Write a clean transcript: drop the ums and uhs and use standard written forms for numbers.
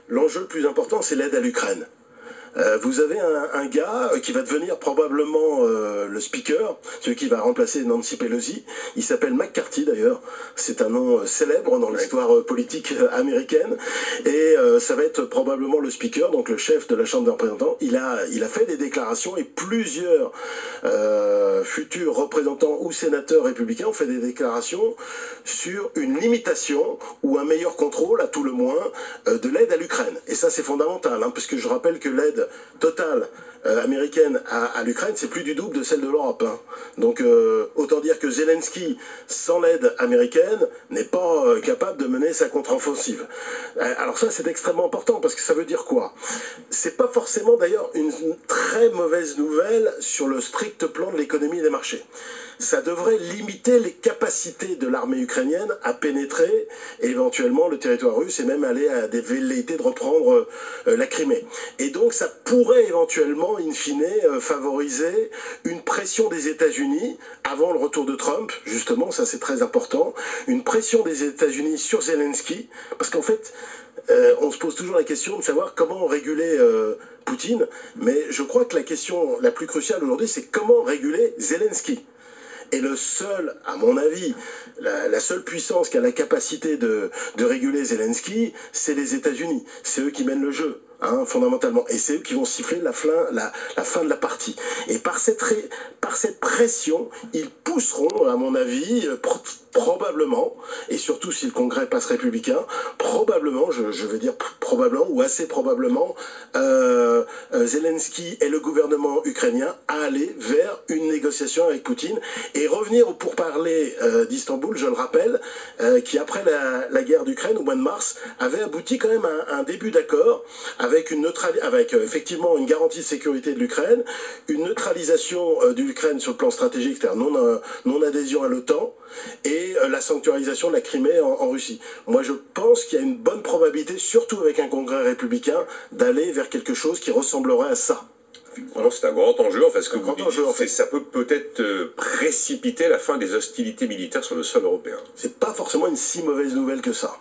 l'enjeu le plus important, c'est l'aide à l'Ukraine. Vous avez un gars qui va devenir probablement le speaker, celui qui va remplacer Nancy Pelosi. Il s'appelle McCarthy d'ailleurs. C'est un nom célèbre dans l'histoire politique américaine. Et ça va être probablement le speaker, donc le chef de la Chambre des représentants. Il a fait des déclarations et plusieurs futurs représentants ou sénateurs républicains ont fait des déclarations sur une limitation ou un meilleur contrôle, à tout le moins, de l'aide à l'Ukraine. Et ça, c'est fondamental, hein, puisque je rappelle que l'aide totale américaine à l'Ukraine, c'est plus du double de celle de l'Europe. Hein. Donc, autant dire que Zelensky, sans l'aide américaine, n'est pas capable de mener sa contre-offensive. Alors ça, c'est extrêmement important, parce que ça veut dire quoi? C'est pas forcément, d'ailleurs, une très mauvaise nouvelle sur le strict plan de l'économie des marchés. Ça devrait limiter les capacités de l'armée ukrainienne à pénétrer éventuellement le territoire russe et même aller à des velléités de reprendre la Crimée. Et donc ça pourrait éventuellement, in fine, favoriser une pression des États-Unis avant le retour de Trump, justement, ça c'est très important, une pression des États-Unis sur Zelensky, parce qu'en fait, on se pose toujours la question de savoir comment réguler Poutine, mais je crois que la question la plus cruciale aujourd'hui, c'est comment réguler Zelensky. Et le seul, à mon avis, la seule puissance qui a la capacité de réguler Zelensky, c'est les États-Unis. C'est eux qui mènent le jeu, hein, fondamentalement. Et c'est eux qui vont siffler la fin de la partie. Et par cette pression, ils pousseront, à mon avis, probablement, et surtout si le Congrès passe républicain, probablement, je veux dire probablement, ou assez probablement, Zelensky et le gouvernement ukrainien à aller vers une négociation avec Poutine et revenir au pourparlers d'Istanbul, je le rappelle, qui après la guerre d'Ukraine, au mois de mars, avait abouti quand même à un début d'accord avec effectivement une garantie de sécurité de l'Ukraine, une neutralisation de l'Ukraine sur le plan stratégique, c'est-à-dire non-adhésion à l'OTAN, et la sanctuarisation de la Crimée en Russie. Moi, je pense qu'il y a une bonne probabilité, surtout avec un congrès républicain, d'aller vers quelque chose qui ressemblerait à ça. Vraiment, c'est un grand enjeu. Enfin, ce que vous dites, ça peut peut-être précipiter la fin des hostilités militaires sur le sol européen. C'est pas forcément une si mauvaise nouvelle que ça.